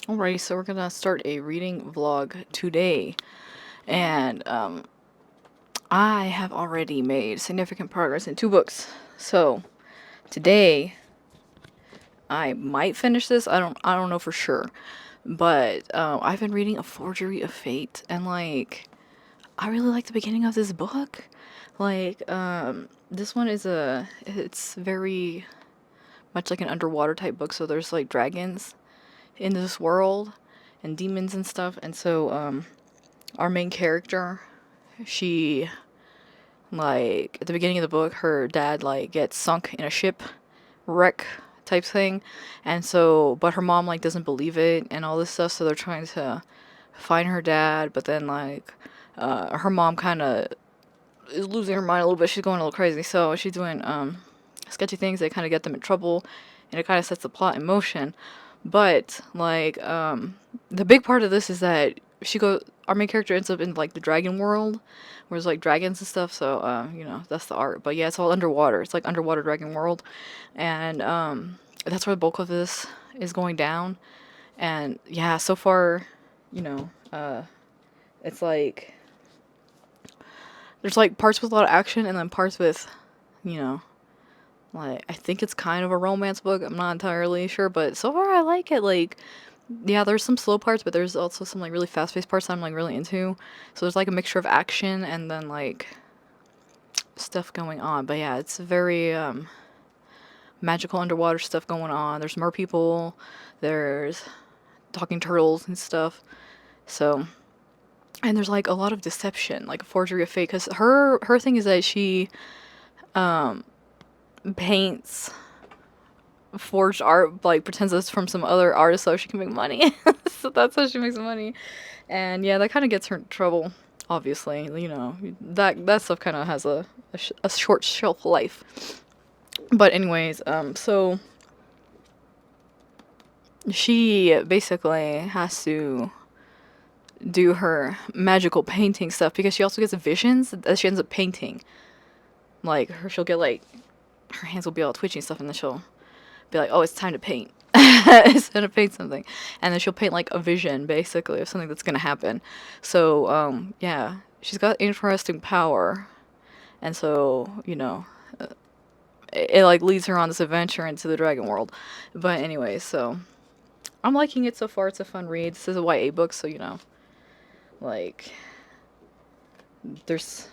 Alrighty, so we're gonna start a reading vlog today, and I have already made significant progress in 2 books. So today I might finish this. I don't know for sure, but I've been reading A Forgery of Fate, and like I really like the beginning of this book. Like this one it's very much like an underwater type book. So there's like dragons in this world and demons and stuff, and so our main character, she, like, at the beginning of the book, her dad, like, gets sunk in a shipwreck type thing. And so, but her mom, like, doesn't believe it and all this stuff. So they're trying to find her dad. But then, like, her mom kind of is losing her mind a little bit. She's going a little crazy. So she's doing sketchy things that kind of get them in trouble. And it kind of sets the plot in motion. But, like, the big part of this is that our main character ends up in, like, the dragon world, where there's, like, dragons and stuff, so, that's the art. But yeah, it's all underwater. It's, like, underwater dragon world. And, that's where the bulk of this is going down. And, yeah, so far, you know, it's, like, there's, like, parts with a lot of action, and then parts with, you know, like, I think it's kind of a romance book. I'm not entirely sure, but so far I like it. Like, yeah, there's some slow parts, but there's also some like really fast-paced parts that I'm like really into. So there's like a mixture of action and then like stuff going on. But yeah, it's very magical underwater stuff going on. There's mer people, there's talking turtles and stuff. So, and there's like a lot of deception, like a forgery of fate, because her thing is that she paints forged art, like pretends it's from some other artist so she can make money. So that's how she makes money. And yeah, that kind of gets her in trouble. Obviously, you know, that stuff kind of has a short shelf life. But anyways, so she basically has to do her magical painting stuff because she also gets visions that she ends up painting. Like she'll get like her hands will be all twitchy and stuff, and then she'll be like, "Oh, it's time to paint." It's time to paint something, and then she'll paint like a vision, basically, of something that's gonna happen. So, yeah, she's got interesting power, and so it like leads her on this adventure into the dragon world. But anyway, so I'm liking it so far. It's a fun read. This is a YA book, so like, there's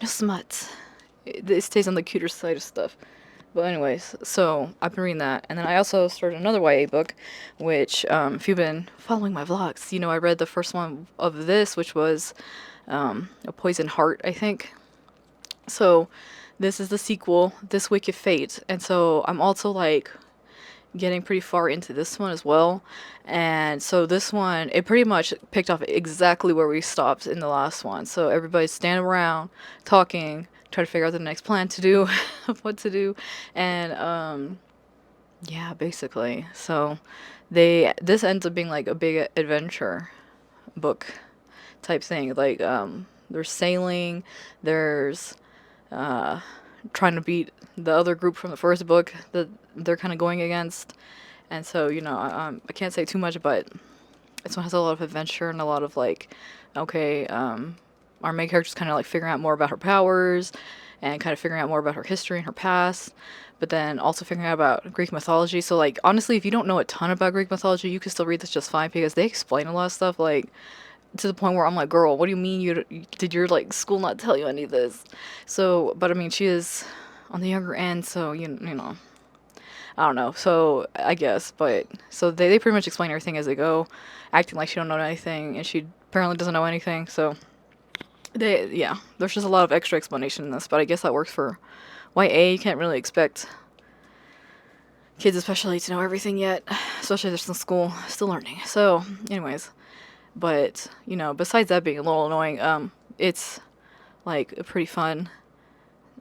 no smut. It stays on the cuter side of stuff. But anyways, so I've been reading that, and then I also started another YA book, which, if you've been following my vlogs, I read the first one of this, which was A Poison Heart, I think. So this is the sequel, This Wicked Fate, and so I'm also like getting pretty far into this one as well. And so this one, it pretty much picked up exactly where we stopped in the last one. So everybody's standing around talking, trying to figure out the next plan to do, what to do, and yeah, basically. So this ends up being like a big adventure book type thing. Like there's sailing, there's trying to beat the other group from the first book that they're kind of going against. And so, I can't say too much, but this one has a lot of adventure and a lot of like, okay, our main character's kind of like figuring out more about her powers and kind of figuring out more about her history and her past, but then also figuring out about Greek mythology. So, like, honestly, if you don't know a ton about Greek mythology, you can still read this just fine because they explain a lot of stuff, like, to the point where I'm like, girl, what do you mean did your like school not tell you any of this? So, but I mean, she is on the younger end, so you know, I don't know. So I guess, but so they pretty much explain everything as they go, acting like she don't know anything, and she apparently doesn't know anything. So yeah, there's just a lot of extra explanation in this, but I guess that works for YA. You can't really expect kids, especially, to know everything yet, especially if they're still in school, still learning. So, anyways. But, besides that being a little annoying, it's like a pretty fun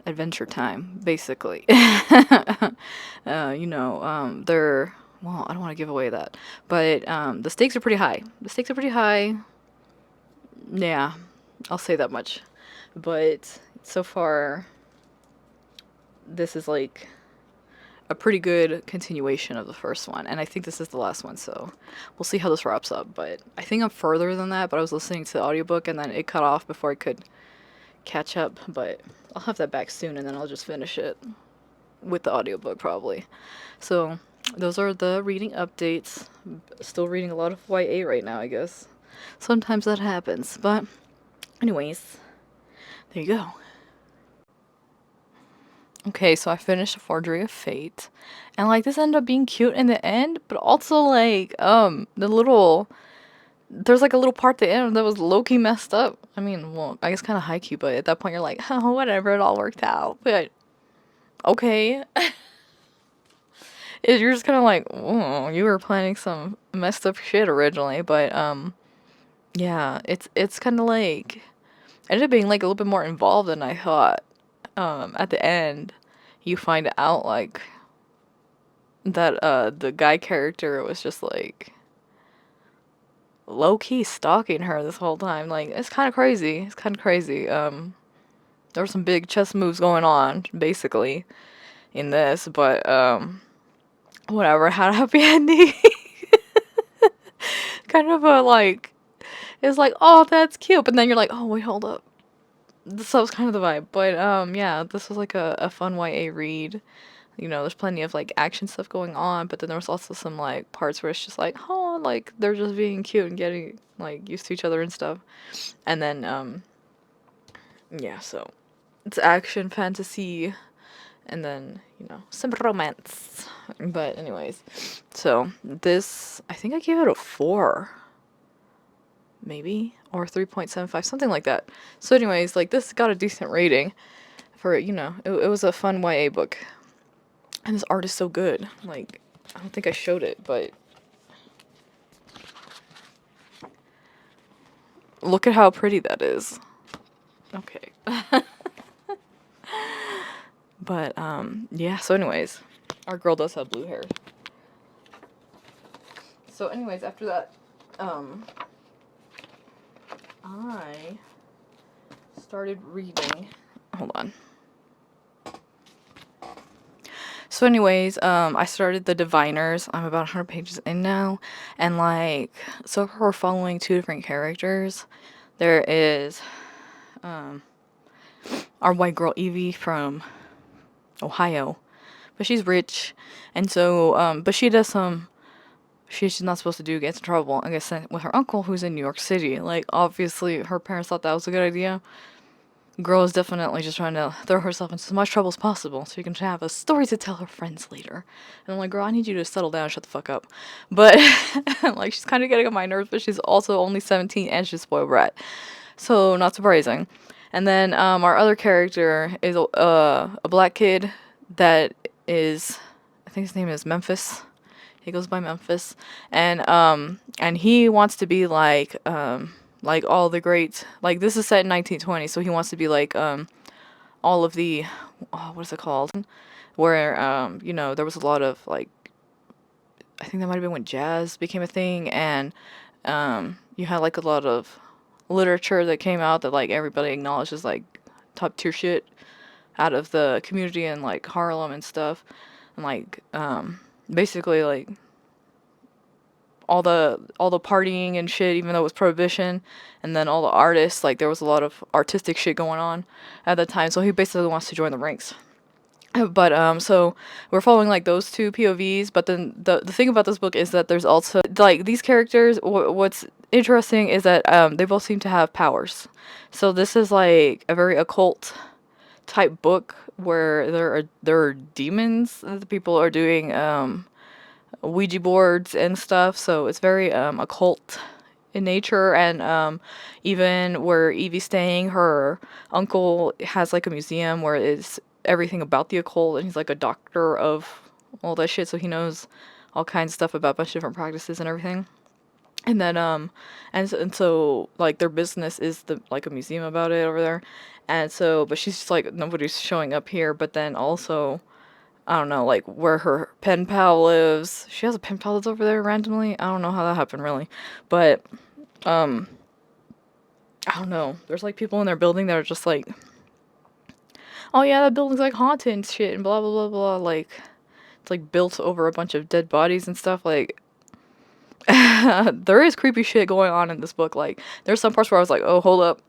adventure time, basically. They're, well, I don't want to give away that, but the stakes are pretty high. The stakes are pretty high. Yeah, I'll say that much. But so far, this is like a pretty good continuation of the first one, and I think this is the last one, so we'll see how this wraps up. But I think I'm further than that, but I was listening to the audiobook and then it cut off before I could catch up, but I'll have that back soon and then I'll just finish it with the audiobook probably. So those are the reading updates. Still reading a lot of YA right now, I guess. Sometimes that happens, but anyways, there you go. Okay, so I finished Forgery of Fate, and like this ended up being cute in the end, but also like there's like a little part at the end that was low-key messed up. I mean, well, I guess kind of high-key, but at that point you're like, oh, whatever, it all worked out. But okay. You're just kind of like, oh, you were planning some messed up shit originally, but yeah, it's kind of like ended up being like a little bit more involved than I thought. At the end, you find out like that the guy character was just like low-key stalking her this whole time. Like, it's kind of crazy. It's kind of crazy. There were some big chess moves going on basically in this, but whatever, had a happy ending. Kind of a like, it's like, oh, that's cute, but then you're like, oh wait, hold up. This was kind of the vibe, but yeah, this was like a fun YA read. You know, there's plenty of like action stuff going on, but then there was also some like parts where it's just like, oh, like they're just being cute and getting like used to each other and stuff. And then yeah, so it's action, fantasy, and then, you know, some romance. But anyways, so this, I think I gave it a 4, maybe, or 3.75, something like that. So anyways, like this got a decent rating for, you know, it was a fun YA book. And this art is so good. Like, I don't think I showed it, but look at how pretty that is. Okay. But yeah, so anyways, our girl does have blue hair. So anyways, after that, I started reading. Hold on. So anyways, I started The Diviners. I'm about 100 pages in now, and like, so we're following 2 different characters. There is our white girl Evie from Ohio, but she's rich, and so but she does some she's not supposed to do, gets in trouble and gets sent with her uncle who's in New York City. Like, obviously her parents thought that was a good idea. Girl is definitely just trying to throw herself into as much trouble as possible so she can have a story to tell her friends later. And I'm like, girl, I need you to settle down and shut the fuck up. But like, she's kind of getting on my nerves, but she's also only 17 and she's a spoiled brat, so not surprising. And then our other character is a black kid that is, I think his name is Memphis. He goes by Memphis, and he wants to be like all the greats. Like, this is set in 1920, so he wants to be like all of the, oh, what is it called? Where you know, there was a lot of like, I think that might have been when jazz became a thing, and you had like a lot of literature that came out that like everybody acknowledges like top tier shit out of the community in like Harlem and stuff, and like basically like all the partying and shit, even though it was prohibition, and then all the artists, like there was a lot of artistic shit going on at the time, so he basically wants to join the ranks. But so we're following like those 2 POVs, but then the thing about this book is that there's also like these characters, what's interesting is that they both seem to have powers. So this is like a very occult type book where there are demons that the people are doing Ouija boards and stuff, so it's very occult in nature. And even where Evie's staying, her uncle has like a museum where it's everything about the occult, and he's like a doctor of all that shit, so he knows all kinds of stuff about a bunch of different practices and everything. And then and so like their business is like a museum about it over there. And so, but she's just like, nobody's showing up here. But then also, I don't know, like where her pen pal lives. She has a pen pal that's over there randomly. I don't know how that happened really, but I don't know. There's like people in their building that are just like, oh yeah, that building's like haunted and shit and blah blah blah blah. Like, It's like built over a bunch of dead bodies and stuff. Like, there is creepy shit going on in this book. Like, there's some parts where I was like, oh, hold up.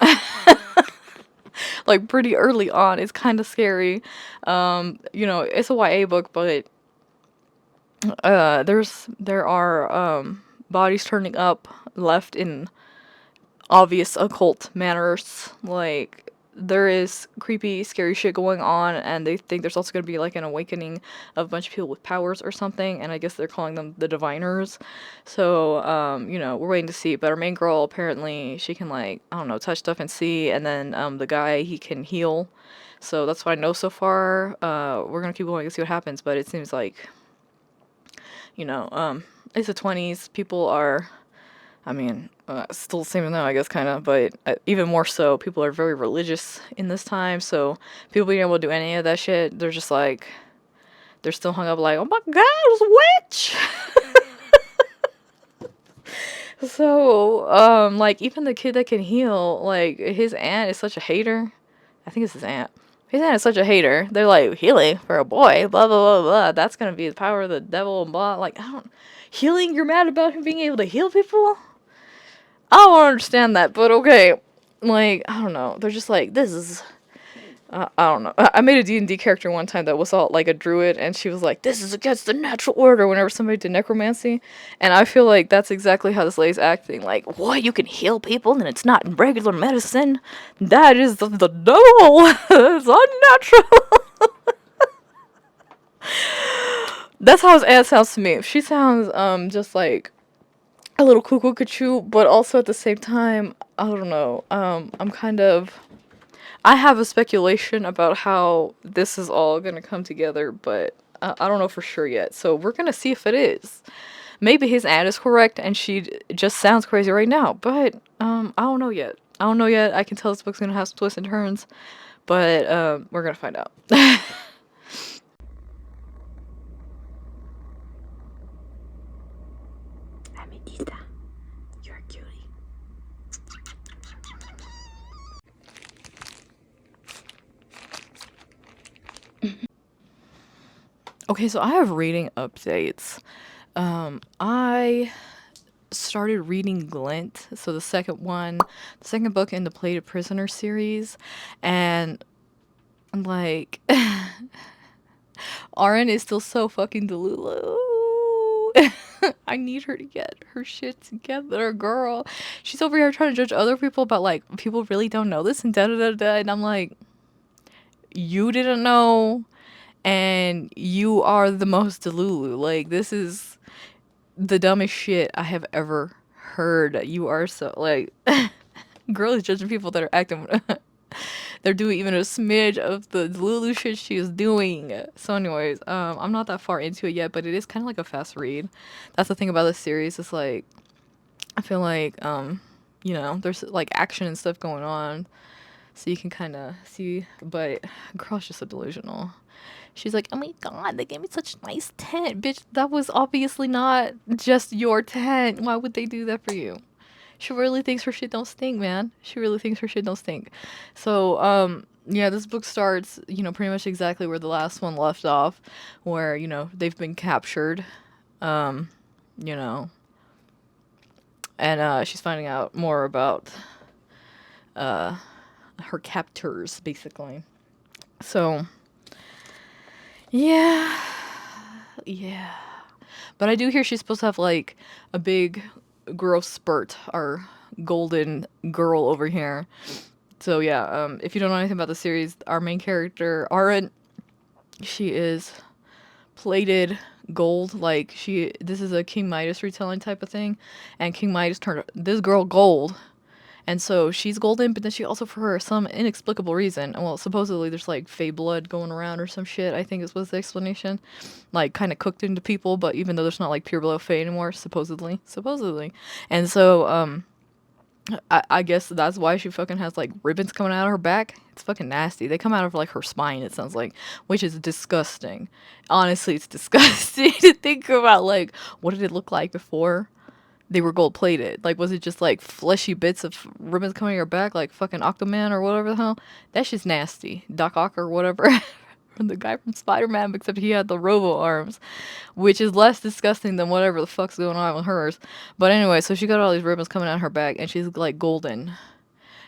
Like, pretty early on. It's kind of scary. You know, it's a YA book, but there are bodies turning up left in obvious occult manners. Like, there is creepy, scary shit going on, and they think there's also going to be like an awakening of a bunch of people with powers or something, and I guess they're calling them the diviners. So, you know, we're waiting to see. But our main girl, apparently, she can, like, I don't know, touch stuff and see, and then the guy, he can heal. So that's what I know so far. We're gonna keep going and see what happens, but it seems like, you know, it's the 20s. People are, I mean, still the same now, I guess, kind of, but even more so, people are very religious in this time, so people being able to do any of that shit, they're just like, they're still hung up like, oh my god, it's a witch! So, like, even the kid that can heal, like, his aunt is such a hater. I think it's his aunt. His aunt is such a hater. They're like, healing for a boy, blah, blah, blah, blah. That's gonna be the power of the devil, and blah. Like, healing? You're mad about him being able to heal people? I don't understand that, but okay. Like, I don't know. They're just like, this is... I don't know. I made a D&D character one time that was all like a druid, and she was like, this is against the natural order whenever somebody did necromancy. And I feel like that's exactly how this lady's acting. Like, what? You can heal people and it's not regular medicine? That is the devil! It's unnatural! That's how his aunt sounds to me. She sounds, just like a little cuckoo, but also at the same time, I don't know. I'm kind of... I have a speculation about how this is all going to come together, but I don't know for sure yet. So we're going to see if it is. Maybe his aunt is correct and she just sounds crazy right now, but I don't know yet. I don't know yet. I can tell this book's going to have some twists and turns, but we're going to find out. Amethysta, you're a cutie. Okay, so I have reading updates. I started reading Glint, so the second book in the Plated Prisoner series, and like, RN is still so fucking delulu. I need her to get her shit together, girl. She's over here trying to judge other people about, like, people really don't know this and da da da da, and I'm like, you didn't know, and you are the most delulu. Like, this is the dumbest shit I have ever heard. You are so, like, girl is judging people that are acting they're doing even a smidge of the delulu shit she is doing. So anyways, I'm not that far into it yet, but it is kind of like a fast read. That's the thing about this series. It's like, I feel like, you know, there's like action and stuff going on, so you can kind of see, but girl's just so delusional. She's like, oh my god, they gave me such a nice tent. Bitch, that was obviously not just your tent. Why would they do that for you? She really thinks her shit don't stink, man. She really thinks her shit don't stink. So, yeah, this book starts, you know, pretty much exactly where the last one left off, where, you know, they've been captured, you know, and, she's finding out more about, her captors, basically. So, yeah. But I do hear she's supposed to have, like, a big growth spurt, our golden girl over here. So, yeah, if you don't know anything about the series, our main character, Arin, she is plated gold. Like, this is a King Midas retelling type of thing, and King Midas turned this girl gold. And so she's golden, but then she also, for some inexplicable reason, well, supposedly there's like fey blood going around or some shit, I think was the explanation. Like, kind of cooked into people, but even though there's not like pure blood fey anymore, supposedly. And so, I guess that's why she fucking has like ribbons coming out of her back. It's fucking nasty. They come out of like her spine, it sounds like, which is disgusting. Honestly, it's disgusting to think about, like, what did it look like before they were gold plated? Like, was it just like fleshy bits of ribbons coming out your back, like fucking Octoman or whatever the hell? That's just nasty. Doc Ock or whatever. from the guy from Spider-Man, except he had the robo arms, which is less disgusting than whatever the fuck's going on with hers. But anyway, so she got all these ribbons coming out her back, and she's like golden.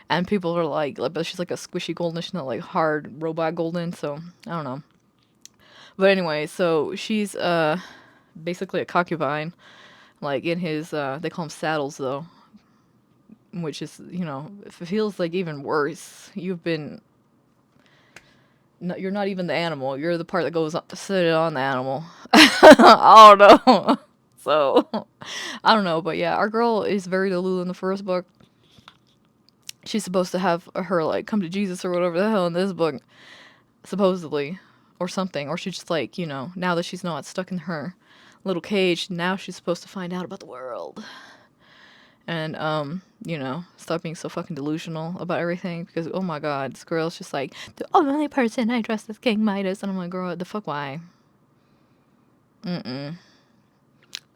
And people are like, but she's like a squishy golden. She's not like hard robot golden. So I don't know. But anyway, so she's basically a concubine, like in his they call them saddles though, which is, you know, it feels like even worse. You've been no, you're not even the animal. You're the part that goes up to sit on the animal. I don't know. So I don't know, but yeah, our girl is very Delulu in the first book. She's supposed to have her like come to Jesus or whatever the hell in this book, supposedly, or something. Or she's just like, you know, now that she's not stuck in her little cage, now she's supposed to find out about the world. And, you know, stop being so fucking delusional about everything. Because, oh my god, this girl's just like, the only person I trust is King Midas. And I'm like, girl, the fuck, why?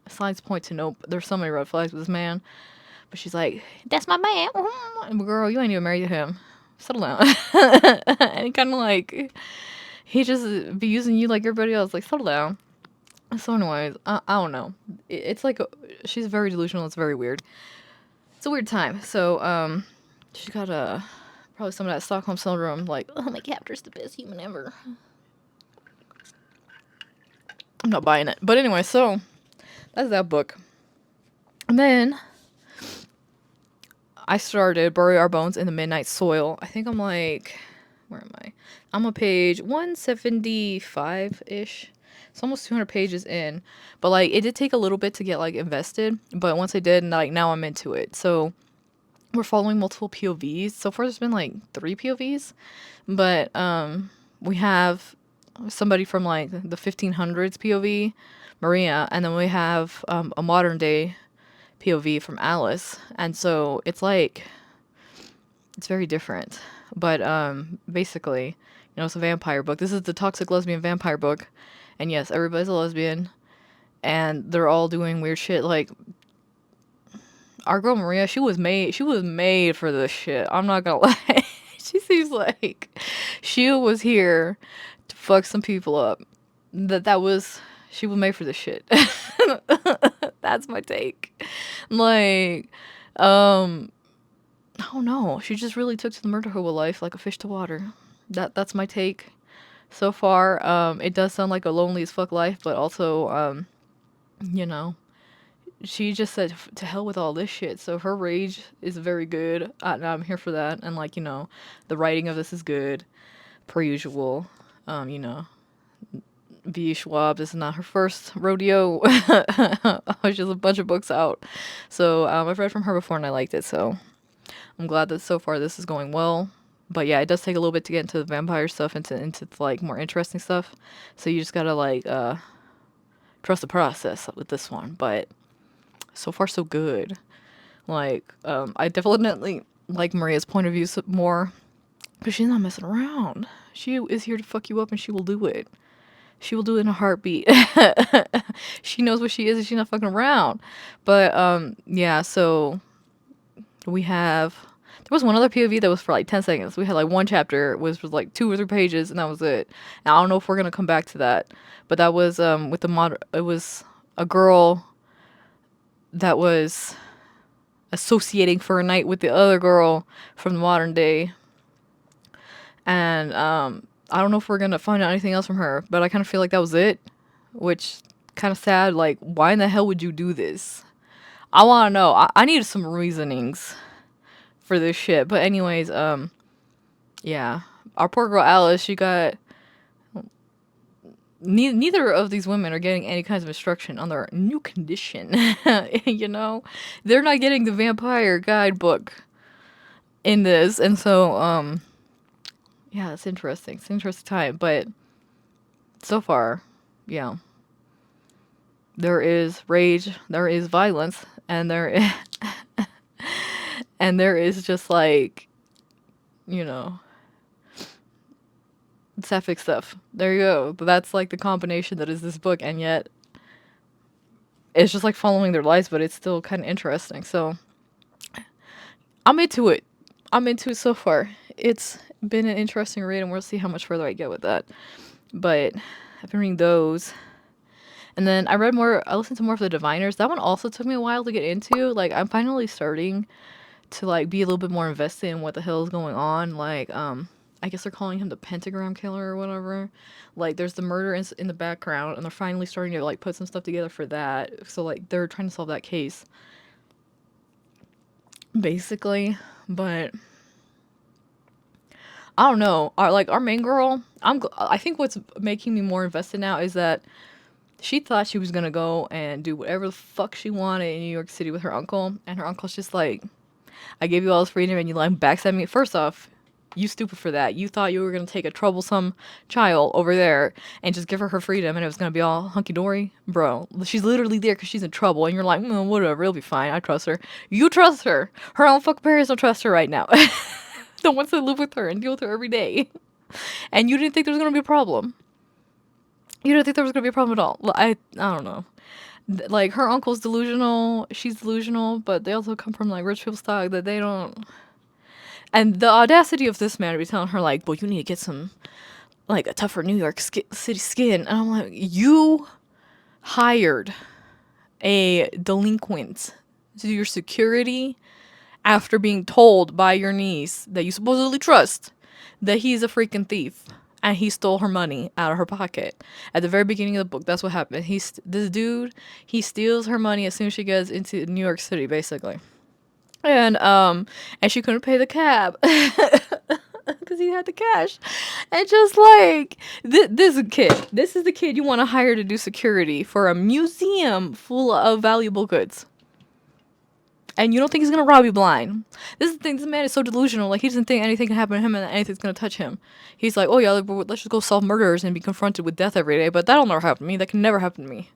Signs point to nope. There's so many red flags with this man. But she's like, that's my man. And girl, you ain't even married to him. Settle down. And kind of like, he just be using you like everybody else. Like, settle down. So anyways, I don't know. It's like, she's very delusional. It's very weird. It's a weird time. So, she's got probably some of that Stockholm syndrome. Like, oh, my captor's the best human ever. I'm not buying it. But anyway, so that's that book. And then I started Bury Our Bones in the Midnight Soil. I think I'm like, where am I? I'm on page 175-ish. It's almost 200 pages in. But, like, it did take a little bit to get, like, invested. But once I did, like, now I'm into it. So, we're following multiple POVs. So far, there's been, like, 3 POVs. But, we have somebody from, like, the 1500s POV, Maria. And then we have a modern-day POV from Alice. And so, it's, like, it's very different. But, basically, you know, it's a vampire book. This is the toxic lesbian vampire book. And yes, everybody's a lesbian. And they're all doing weird shit. Like, our girl Maria, she was made for this shit. I'm not gonna lie. She seems like she was here to fuck some people up. She was made for this shit. That's my take. Like, I don't know. She just really took to the murder hobo life like a fish to water. That's my take. So far, it does sound like a lonely as fuck life, but also, you know, she just said to hell with all this shit. So her rage is very good. And I'm here for that. And, like, you know, the writing of this is good, per usual. You know, Schwab, this is not her first rodeo. She has a bunch of books out. So I've read from her before and I liked it. So I'm glad that so far this is going well. But yeah, it does take a little bit to get into the vampire stuff, into like more interesting stuff. So you just gotta like trust the process with this one. But so far so good. Like I definitely like Maria's point of view more, because she's not messing around. She is here to fuck you up, and she will do it. She will do it in a heartbeat. She knows what she is, and she's not fucking around. But yeah, so we have. There was one other POV that was for like 10 seconds. We had like one chapter was like 2 or 3 pages, and that was it. And I don't know if we're gonna come back to that, but that was with the it was a girl that was associating for a night with the other girl from the modern day. And I don't know if we're gonna find out anything else from her, but I kind of feel like that was it, which kind of sad. Like, why in the hell would you do this? I want to know. I needed some reasonings for this shit. But anyways, yeah, our poor girl Alice, she got neither of these women are getting any kinds of instruction on their new condition. You know, they're not getting the vampire guidebook in this, and so yeah, it's interesting. It's an interesting time, but so far, yeah, there is rage, there is violence, and there is and there is just like, you know, sapphic stuff. There you go. But that's like the combination that is this book, and yet it's just like following their lives, but it's still kind of interesting. So I'm into it. I'm into it so far. It's been an interesting read, and we'll see how much further I get with that. But I've been reading those. And then I listened to more of the Diviners. That one also took me a while to get into. Like, I'm finally starting to, like, be a little bit more invested in what the hell is going on. Like, I guess they're calling him the Pentagram Killer or whatever. Like, there's the murder in the background, and they're finally starting to, like, put some stuff together for that. So, like, they're trying to solve that case, basically. But I don't know. Our main girl, I think what's making me more invested now is that she thought she was gonna go and do whatever the fuck she wanted in New York City with her uncle, and her uncle's just like, I gave you all this freedom and you like backstab me. First off, you stupid for that. You thought you were gonna take a troublesome child over there and just give her freedom and it was gonna be all hunky dory, bro. She's literally there because she's in trouble, and you're like, whatever, it'll be fine. I trust her. You trust her. Her own fucking parents don't trust her right now. The ones that live with her and deal with her every day. And you didn't think there was gonna be a problem. You didn't think there was gonna be a problem at all. I don't know. Like, her uncle's delusional, she's delusional, but they also come from, like, rich people stock that they don't. And the audacity of this man to be telling her, like, well, you need to get some, like, a tougher New York City skin. And I'm like, you hired a delinquent to do your security after being told by your niece that you supposedly trust that he's a freaking thief. And he stole her money out of her pocket. At the very beginning of the book, that's what happened. This dude, he steals her money as soon as she gets into New York City, basically. And she couldn't pay the cab because he had the cash. And just like this is the kid you want to hire to do security for a museum full of valuable goods. And you don't think he's gonna rob you blind. This is the thing. This man is so delusional. Like, he doesn't think anything can happen to him and anything's gonna touch him. He's like, oh yeah, let's just go solve murders and be confronted with death every day. But that'll never happen to me. That can never happen to me.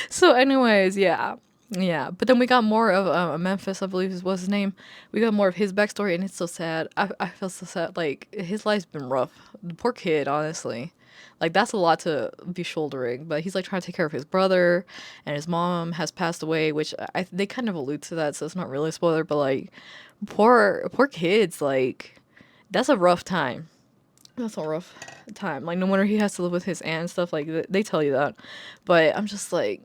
So, anyways, yeah. But then we got more of Memphis, I believe was his name. We got more of his backstory, and it's so sad. I feel so sad. Like, his life's been rough. The poor kid, honestly. Like, that's a lot to be shouldering. But he's, like, trying to take care of his brother, and his mom has passed away, which they kind of allude to that, so it's not really a spoiler. But, like, poor kids, like, that's a rough time. That's a rough time. Like, no wonder he has to live with his aunt and stuff. Like, they tell you that. But I'm just like,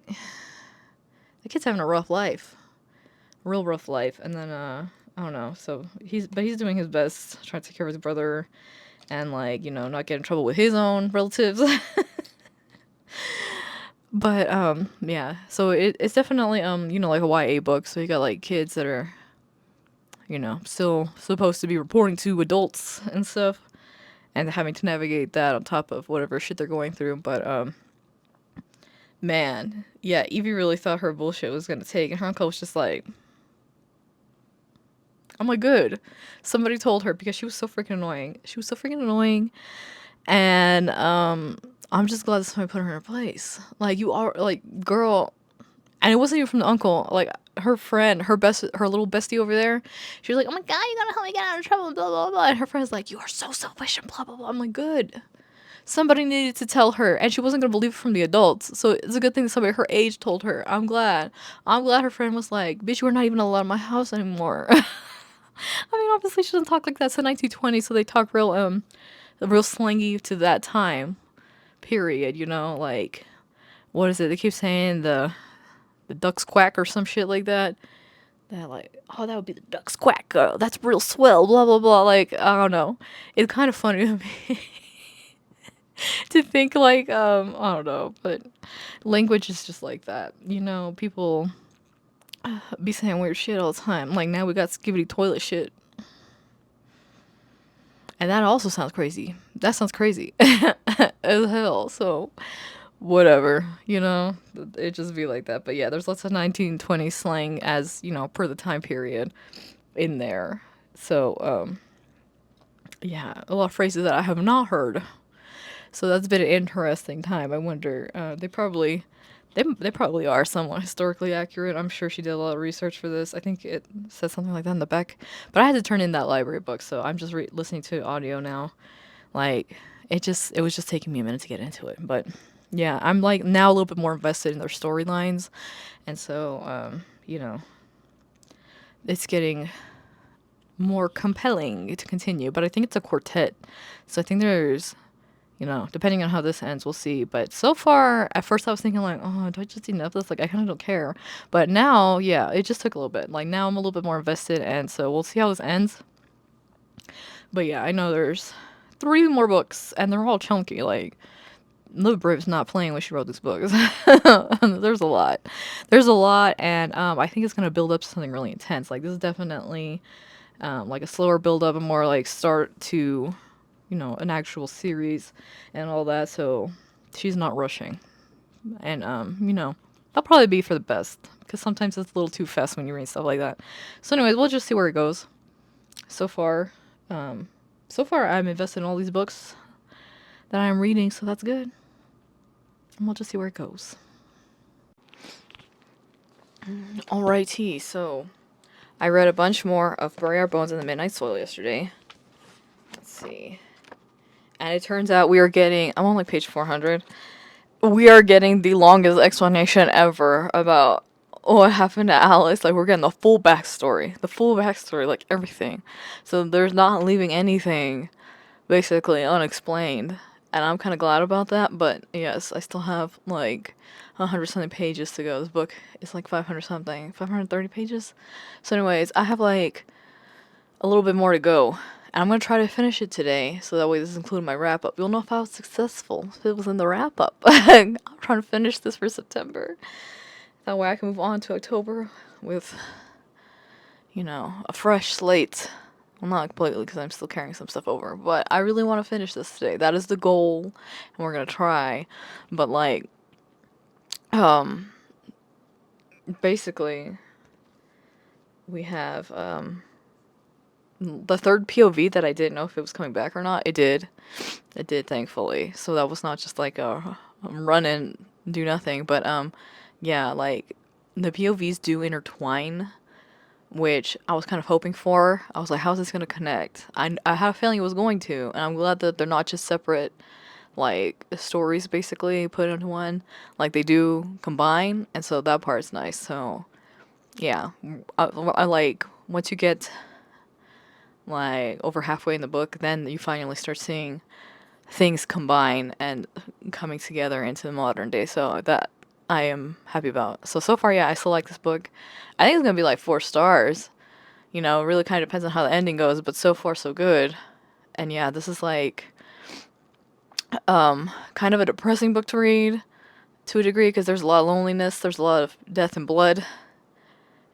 the kid's having a rough life. Real rough life. And then, I don't know. So, he's doing his best, trying to take care of his brother. And, like, you know, not get in trouble with his own relatives. But, yeah. So, it's definitely, you know, like a YA book. So, you got, like, kids that are, you know, still supposed to be reporting to adults and stuff. And having to navigate that on top of whatever shit they're going through. But, man. Yeah, Evie really thought her bullshit was gonna take. And her uncle was just like, I'm like, good. Somebody told her, because she was so freaking annoying. And I'm just glad that somebody put her in her place. Like, you are, like, girl. And it wasn't even from the uncle. Like, her friend, her little bestie over there, she was like, oh my god, you gotta help me get out of trouble, blah, blah, blah. And her friend's like, you are so selfish and blah, blah, blah. I'm like, good. Somebody needed to tell her, and she wasn't gonna believe it from the adults. So it's a good thing that somebody her age told her. I'm glad her friend was like, bitch, you are not even allowed in my house anymore. I mean, obviously she doesn't talk like that. It's the 1920s, so they talk real slangy to that time period, you know, like, what is it, they keep saying the ducks quack or some shit like that. That, like, oh, that would be the ducks quack, girl, that's real swell, blah blah blah. Like, I don't know, it's kind of funny to me to think, like, I don't know, but language is just like that, you know. People be saying weird shit all the time. Like, now we got skibbity toilet shit. And that also sounds crazy. That sounds crazy as hell. So, whatever, you know, it just be like that. But yeah, there's lots of 1920s slang, as, you know, per the time period in there. So, yeah, a lot of phrases that I have not heard. So that's been an interesting time. I wonder, they probably are somewhat historically accurate. I'm sure she did a lot of research for this. I think it says something like that in the back. But I had to turn in that library book, so I'm just listening to audio now. Like, it was just taking me a minute to get into it. But yeah, I'm, like, now a little bit more invested in their storylines. And so, you know, it's getting more compelling to continue. But I think it's a quartet, so I think there's, depending on how this ends, we'll see. But so far, at first I was thinking like, oh, do I just enough this? Like, I kind of don't care. But now, yeah, it just took a little bit. Like, now I'm a little bit more invested, and so we'll see how this ends. But yeah, I know there's 3 more books, and they're all chunky. Like, Libba's not playing when she wrote these books. There's a lot. There's a lot, and I think it's gonna build up to something really intense. Like, this is definitely like a slower build up, and more like start to, an actual series and all that. So she's not rushing, and that'll probably be for the best, because sometimes it's a little too fast when you read stuff like that. So anyways, we'll just see where it goes. So far, I'm invested in all these books that I'm reading, so that's good. And we'll just see where it goes. Alrighty, so I read a bunch more of Bray, Bones, and the Midnight Soil yesterday. Let's see. And it turns out I'm on like page 400. We are getting the longest explanation ever about what happened to Alice. Like, we're getting the full backstory, like everything. So there's not leaving anything basically unexplained. And I'm kind of glad about that. But yes, I still have like 100 something pages to go. This book is like 530 pages. So anyways, I have like a little bit more to go. And I'm going to try to finish it today, so that way this is including my wrap-up. You'll know if I was successful, if it was in the wrap-up. I'm trying to finish this for September. That way I can move on to October with, a fresh slate. Well, not completely, because I'm still carrying some stuff over. But I really want to finish this today. That is the goal, and we're going to try. But, like, basically, we have, the third POV that I didn't know if it was coming back or not. It did, thankfully. So that was not just like a run and do nothing. But yeah, like the POVs do intertwine, which I was kind of hoping for. I was like, how's this gonna connect? I had a feeling it was going to, and I'm glad that they're not just separate like stories basically put into one. Like, they do combine, and so that part's nice. So yeah, I like, once you get like over halfway in the book, then you finally start seeing things combine and coming together into the modern day. So that I am happy about. So far, yeah, I still like this book. I think it's gonna be like 4 stars. It really kind of depends on how the ending goes, but so far so good. And yeah, this is like kind of a depressing book to read to a degree, because there's a lot of loneliness, there's a lot of death and blood.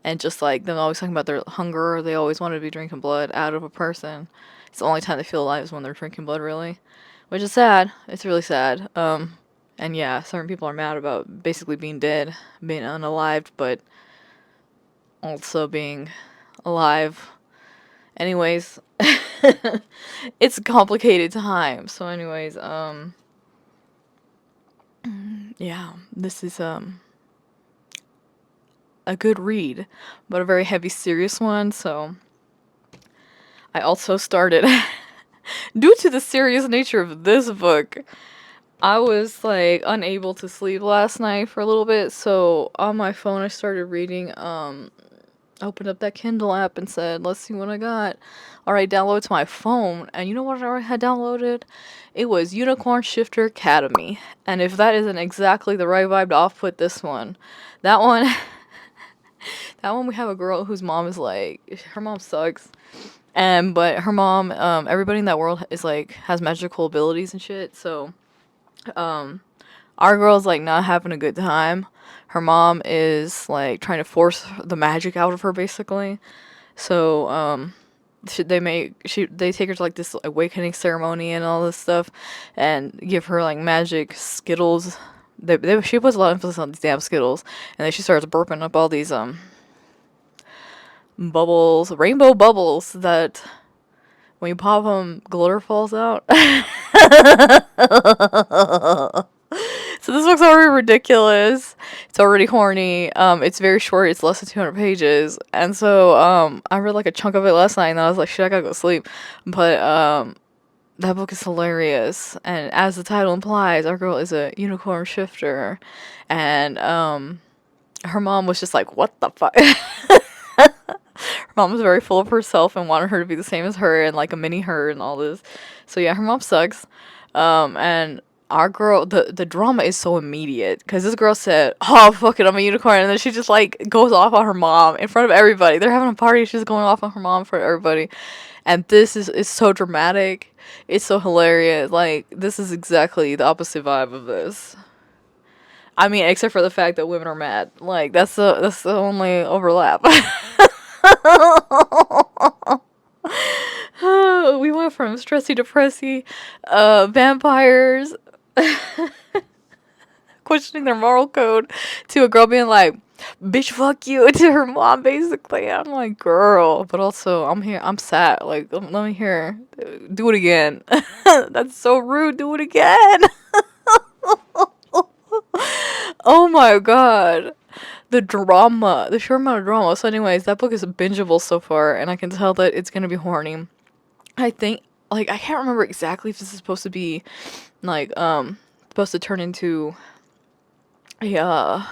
And just like them always talking about their hunger, they always wanted to be drinking blood out of a person. It's the only time they feel alive is when they're drinking blood, really. Which is sad. It's really sad. And yeah, certain people are mad about basically being dead, being unalived, but also being alive. Anyways, it's a complicated time. So anyways, yeah, this is, a good read, but a very heavy, serious one. So I also started, due to the serious nature of this book, I was like unable to sleep last night for a little bit. So on my phone, I started reading. Opened up that Kindle app and said, "Let's see what I got." Alright, download it to my phone, and you know what I already had downloaded? It was Unicorn Shifter Academy. And if that isn't exactly the right vibe to off-put this one, that one. That one, we have a girl whose mom is like, her mom sucks. But her mom, everybody in that world is like, has magical abilities and shit. So, our girl's like not having a good time. Her mom is like trying to force the magic out of her, basically. So, they take her to like this awakening ceremony and all this stuff, and give her like magic Skittles. She puts a lot of emphasis on these damn Skittles, and then she starts burping up all these bubbles, rainbow bubbles, that when you pop them, glitter falls out. So this book's already ridiculous. It's already horny. It's very short. It's less than 200 pages. And so, I read like a chunk of it last night, and I was like, shit, I gotta go sleep. But, that book is hilarious. And as the title implies, our girl is a unicorn shifter. And, her mom was just like, what the fuck? mom was very full of herself and wanted her to be the same as her and like a mini her and all this. So yeah, her mom sucks. And our girl, the drama is so immediate because this girl said, "Oh fuck it, I'm a unicorn," and then she just like goes off on her mom in front of everybody. They're having a party, she's going off on her mom in front of everybody, and this is so dramatic. It's so hilarious. Like this is exactly the opposite vibe of this. I mean, except for the fact that women are mad. Like that's the only overlap. We went from stressy depressy, vampires questioning their moral code to a girl being like, "Bitch, fuck you," to her mom. Basically, I'm like, girl, but also I'm here. I'm sad. Like, let me hear. Do it again. That's so rude. Do it again. Oh my god. The drama, the sheer amount of drama. So, anyways, that book is bingeable so far, and I can tell that it's gonna be horny. I think, like, I can't remember exactly if this is supposed to be, like, supposed to turn into a,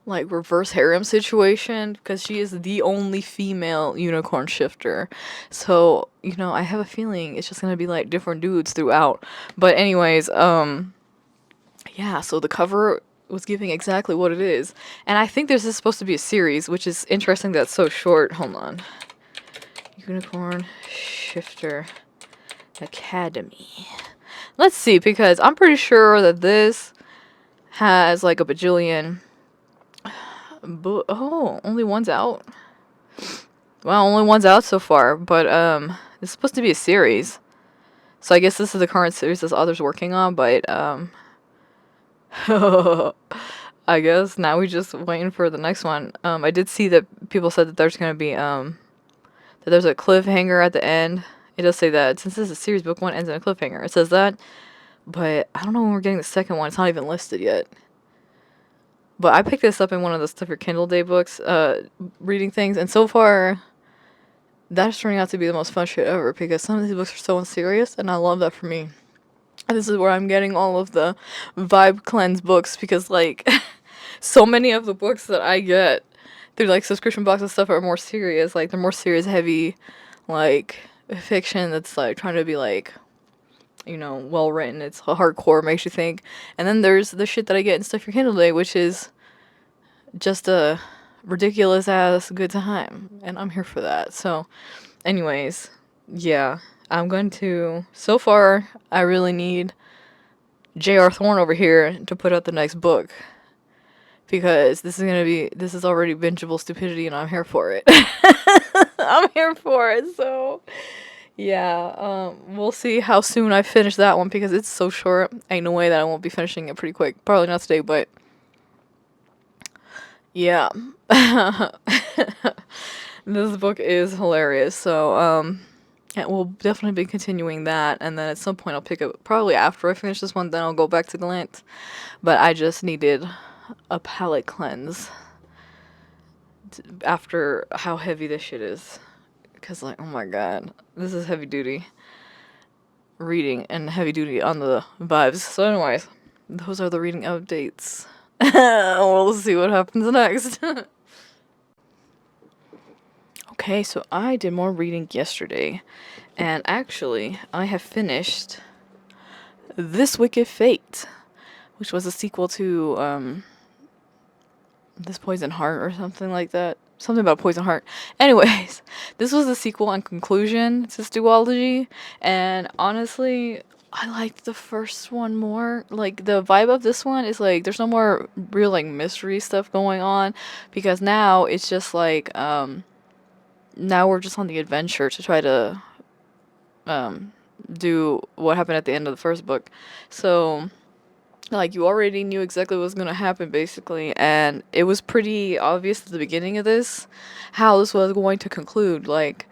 like, reverse harem situation, because she is the only female unicorn shifter. So, you know, I have a feeling it's just gonna be, like, different dudes throughout. But, anyways, yeah, so the cover was giving exactly what it is. And I think this is supposed to be a series, which is interesting that it's so short. Hold on. Unicorn Shifter Academy. Let's see, because I'm pretty sure that this has like a bajillion. Oh, only one's out. Well, only one's out so far, but it's supposed to be a series. So I guess this is the current series this author's working on, but I guess now we just waiting for the next one. I did see that people said that there's gonna be that there's a cliffhanger at the end. It does say that since this is a series, book one ends in a cliffhanger. It says that, but I don't know when we're getting the second one. It's not even listed yet. But I picked this up in one of the Stuff Your Kindle Day books, reading things, and so far, that's turning out to be the most fun shit ever because some of these books are so unserious, and I love that for me. And this is where I'm getting all of the vibe cleanse books because, like, so many of the books that I get through, like, subscription box and stuff are more serious. Like, they're more serious, heavy, like, fiction that's, like, trying to be, like, you know, well written. It's hardcore, makes you think. And then there's the shit that I get in Stuff Your Kindle Day, which is just a ridiculous ass good time. And I'm here for that. So, anyways, yeah. I'm going to, so far, I really need J.R. Thorn over here to put out the next book. Because this is already bingeable stupidity and I'm here for it. I'm here for it, so yeah, we'll see how soon I finish that one because it's so short. Ain't no way that I won't be finishing it pretty quick. Probably not today, but yeah. This book is hilarious, so yeah, we'll definitely be continuing that, and then at some point I'll pick up, probably after I finish this one, then I'll go back to Glint. But I just needed a palate cleanse after how heavy this shit is. Because, like, oh my god, this is heavy duty reading and heavy duty on the vibes. So anyways, those are the reading updates. We'll see what happens next. Okay, so I did more reading yesterday, and actually, I have finished This Wicked Fate, which was a sequel to, This Poison Heart or something like that. Something about Poison Heart. Anyways, this was the sequel and conclusion to this duology, and honestly, I liked the first one more. Like, the vibe of this one is, like, there's no more real, like, mystery stuff going on, because now it's just, like, now we're just on the adventure to try to do what happened at the end of the first book. So, like, you already knew exactly what was going to happen, basically, and it was pretty obvious at the beginning of this how this was going to conclude. Like,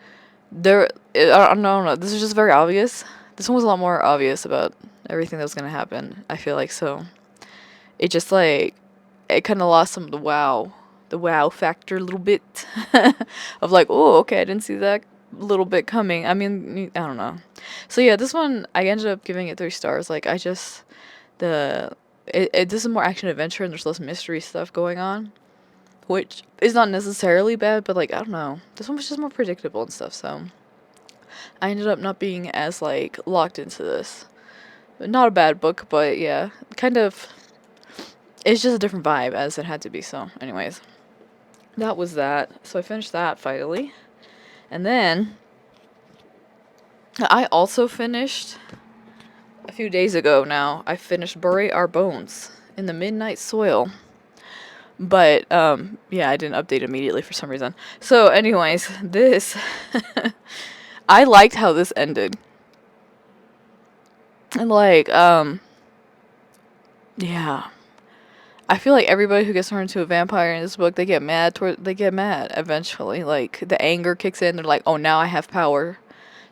I don't know, this is just very obvious. This one was a lot more obvious about everything that was going to happen, I feel like, so it just, like, it kind of lost some of the wow factor a little bit of like, oh, okay, I didn't see that little bit coming. I mean, I don't know. So yeah, this one I ended up giving it 3 stars. Like, I just this is more action adventure and there's less mystery stuff going on. which is not necessarily bad, but like, I don't know. This one was just more predictable and stuff, so I ended up not being as like locked into this. Not a bad book, but yeah, kind of, it's just a different vibe as it had to be. So anyways, that was that. So I finished that finally. And then I also finished a few days ago now. I finished Bury Our Bones in the Midnight Soil. But yeah, I didn't update immediately for some reason. So anyways, this I liked how this ended. And like yeah. I feel like everybody who gets turned into a vampire in this book, they get mad eventually. Like the anger kicks in. They're like, "Oh, now I have power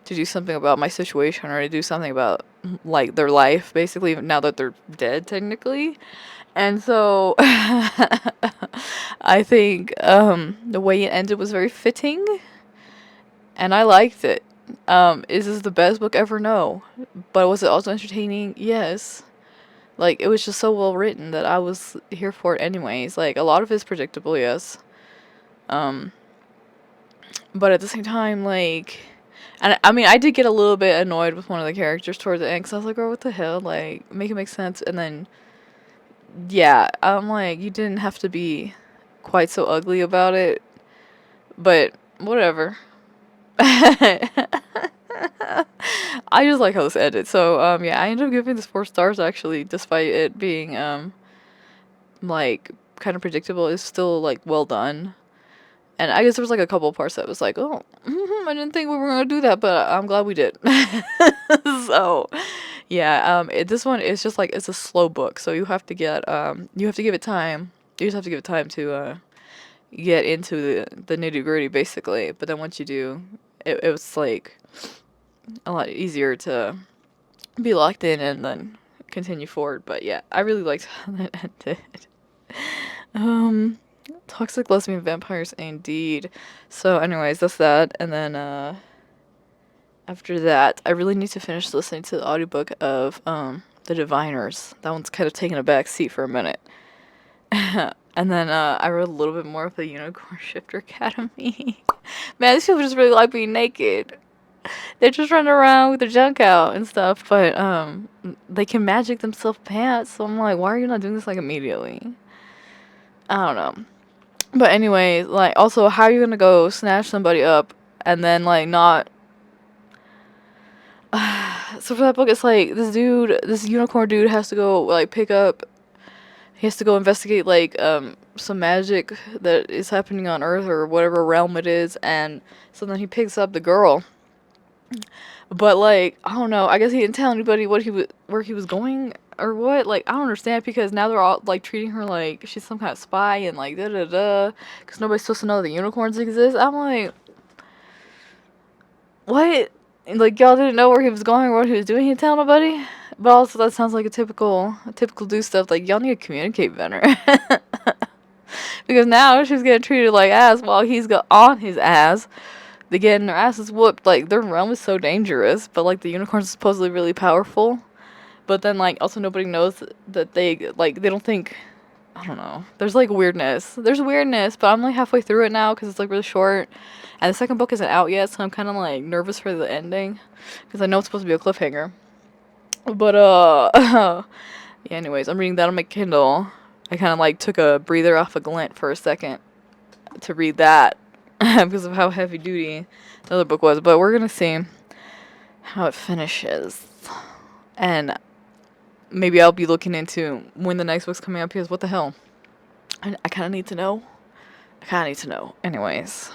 to do something about my situation or to do something about like their life, basically, now that they're dead technically." And so I think the way it ended was very fitting and I liked it. Is this the best book ever? No. But was it also entertaining? Yes. Like, it was just so well written that I was here for it anyways. Like, a lot of it's predictable, yes. But at the same time, like, and I mean, I did get a little bit annoyed with one of the characters towards the end, because I was like, "Oh, what the hell? Like, make it make sense." And then, yeah, I'm like, you didn't have to be quite so ugly about it, but whatever. I just like how this ended. So, yeah, I ended up giving this 4 stars actually, despite it being, like, kind of predictable. It's still, like, well done. And I guess there was, like, a couple of parts that was like, oh, I didn't think we were gonna do that, but I'm glad we did. So, yeah, this one is just, like, it's a slow book, so you have to get, you have to give it time. You just have to give it time to, get into the nitty-gritty, basically. But then once you do, it was, like, a lot easier to be locked in and then continue forward. But yeah, I really liked how that ended. Toxic lesbian vampires indeed. So anyways, that's that. And then after that, I really need to finish listening to the audiobook of The Diviners. That one's kind of taking a back seat for a minute. And then I read a little bit more of the Unicorn Shifter Academy. Man, these people just really like being naked. They're just running around with their junk out and stuff, but they can magic themselves pants. So I'm like, why are you not doing this like immediately? I don't know. But anyway, like, also, how are you gonna go snatch somebody up and then like not? So for that book, it's like this unicorn dude has to go like pick up. He has to go investigate like some magic that is happening on Earth or whatever realm it is, and so then he picks up the girl. But like, I don't know, I guess he didn't tell anybody where he was going or what. Like, I don't understand, because now they're all like treating her like she's some kind of spy and like da da da, because nobody's supposed to know that unicorns exist. I'm like, what? Like, y'all didn't know where he was going or what he was doing? He didn't tell nobody. But also, that sounds like a typical dude stuff. Like, y'all need to communicate better. Because now she's getting treated like ass while he's got on his ass. They getting their asses whooped. Like, their realm is so dangerous, but like the unicorns are supposedly really powerful. But then like also nobody knows that they like, they don't think, I don't know. There's like weirdness. There's weirdness, but I'm like halfway through it now because it's like really short. And the second book isn't out yet, so I'm kind of like nervous for the ending because I know it's supposed to be a cliffhanger. But yeah, anyways, I'm reading that on my Kindle. I kind of like took a breather off of Glint for a second to read that because of how heavy duty the other book was. But we're gonna see how it finishes, and maybe I'll be looking into when the next book's coming up, because what the hell, I kind of need to know. Anyways,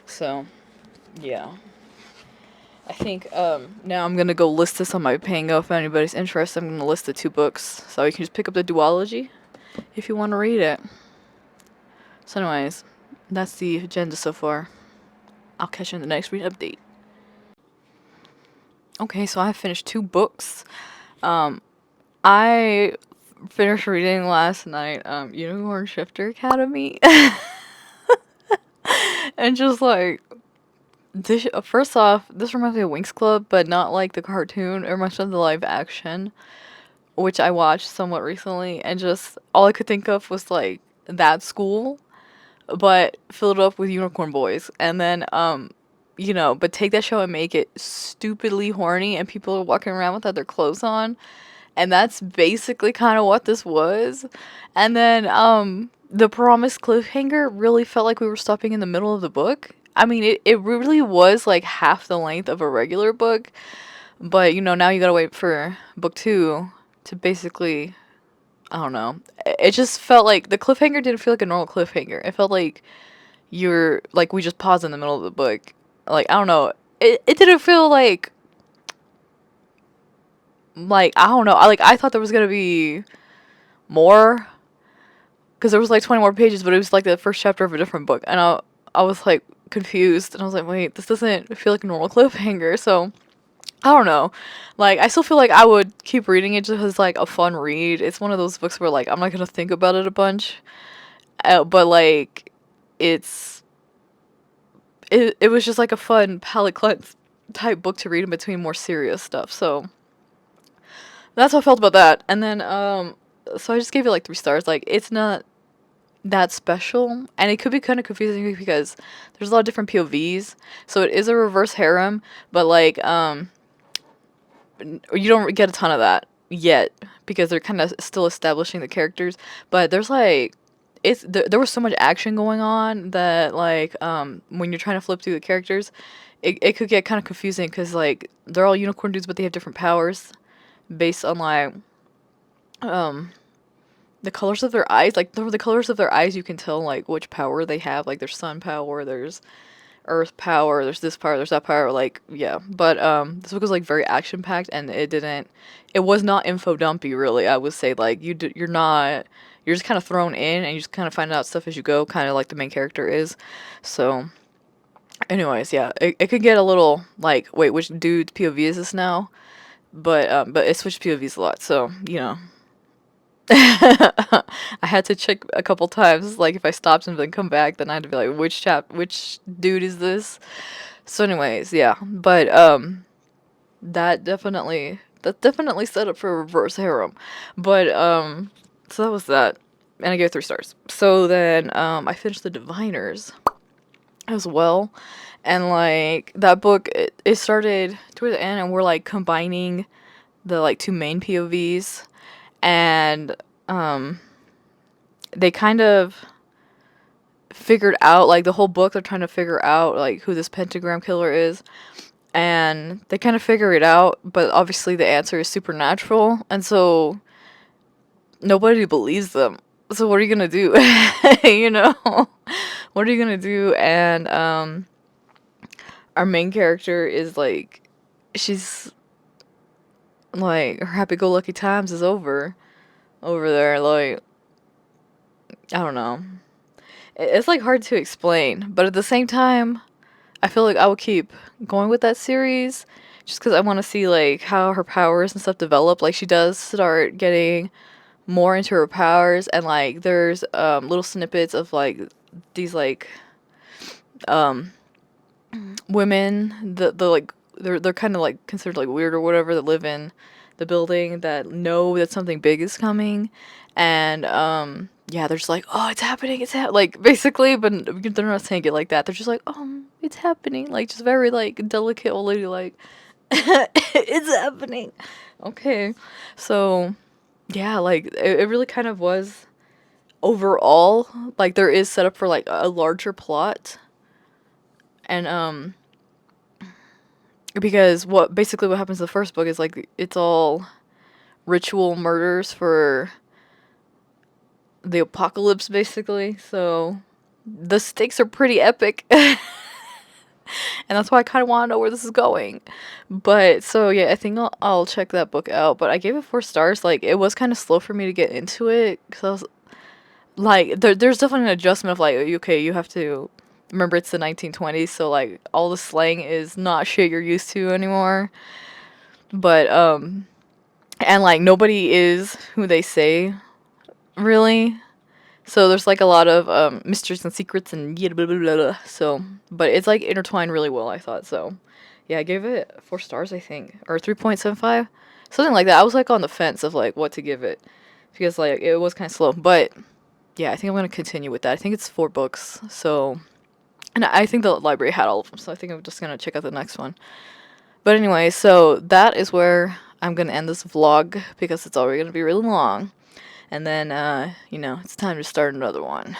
so yeah. I think now I'm gonna go list this on my Pango if anybody's interested. I'm gonna list the 2 books, so you can just pick up the duology if you want to read it. So anyways, that's the agenda so far. I'll catch you in the next read update. Okay, so I finished 2 books. I finished reading last night Unicorn Shifter Academy. And just like, this, first off, this reminds me of Winx Club, but not like the cartoon. It reminds me of the live action, which I watched somewhat recently, and just all I could think of was like that school. but fill it up with unicorn boys, and then but take that show and make it stupidly horny, and people are walking around without their clothes on, and that's basically kind of what this was. And then the promised cliffhanger really felt like we were stopping in the middle of the book. I mean, it really was like half the length of a regular book, but now you gotta wait for book 2 to basically, I don't know. It just felt like the cliffhanger didn't feel like a normal cliffhanger. It felt like you're like we just paused in the middle of the book. Like, I don't know. It didn't feel like I don't know. I thought there was gonna be more, because there was like 20 more pages, but it was like the first chapter of a different book, and I was like confused, and I was like, wait, this doesn't feel like a normal cliffhanger. So I don't know. Like, I still feel like I would keep reading it just as like a fun read. It's one of those books where like I'm not gonna think about it a bunch, but like it's it was just like a fun palate cleanse type book to read in between more serious stuff. So that's how I felt about that. And then so I just gave it like 3 stars. Like, it's not that special, and it could be kind of confusing because there's a lot of different POVs. So it is a reverse harem, but like you don't get a ton of that yet because they're kind of still establishing the characters. But there's like there was so much action going on that like when you're trying to flip through the characters, it could get kind of confusing because like they're all unicorn dudes, but they have different powers based on like the colors of their eyes. Like the colors of their eyes, you can tell like which power they have. Like there's sun power, there's earth power, there's this power, there's that power. Like, yeah. But this book was like very action packed, and it was not info dumpy really. I would say like you're just kind of thrown in, and you just kind of find out stuff as you go, kind of like the main character is. So anyways, yeah, it could get a little like, wait, which dude's POV is this now? But it switched POVs a lot, so I had to check a couple times. Like, if I stopped and then come back, then I had to be like, which dude is this? So, anyways, yeah. But that definitely set up for a reverse harem. But so that was that, and I gave it 3 stars. So then I finished the Diviners as well, and like that book, it started toward the end, and we're like combining the like 2 main POVs, and they kind of figured out like the whole book, they're trying to figure out like who this pentagram killer is, and they kind of figure it out, but obviously the answer is supernatural, and so nobody believes them. So what are you gonna do? you know what are you gonna do? And our main character is like, she's like, her happy-go-lucky times is over there. Like, I don't know. It's like hard to explain, but at the same time, I feel like I will keep going with that series just because I want to see like how her powers and stuff develop. Like, she does start getting more into her powers, and like there's little snippets of like these like um women, the like they're kind of like considered like weird or whatever, that live in the building, that know that something big is coming, and yeah, they're just like, oh, it's happening, like, basically, but they're not saying it like that. They're just like, it's happening, like, just very like delicate old lady, like, it's happening. Okay, so yeah, like it really kind of was overall like there is set up for like a larger plot, and because what happens in the first book is like it's all ritual murders for the apocalypse, basically. So the stakes are pretty epic. And that's why I kind of want to know where this is going. But so yeah, I think I'll check that book out. But I gave it 4 stars. Like, it was kind of slow for me to get into it because I was like, there's definitely an adjustment of like, okay, you have to remember it's the 1920s, so like all the slang is not shit you're used to anymore. But and like nobody is who they say, really. So there's like a lot of mysteries and secrets and yeah, blah, blah, blah, blah. So, but it's like intertwined really well, I thought. So yeah, I gave it 4 stars, I think, or 3.75, something like that. I was like on the fence of like what to give it because like it was kind of slow, but yeah, I think I'm gonna continue with that. I think it's 4 books, so, and I think the library had all of them, so I think I'm just gonna check out the next one. But anyway, so that is where I'm gonna end this vlog because it's already gonna be really long. And then, it's time to start another one.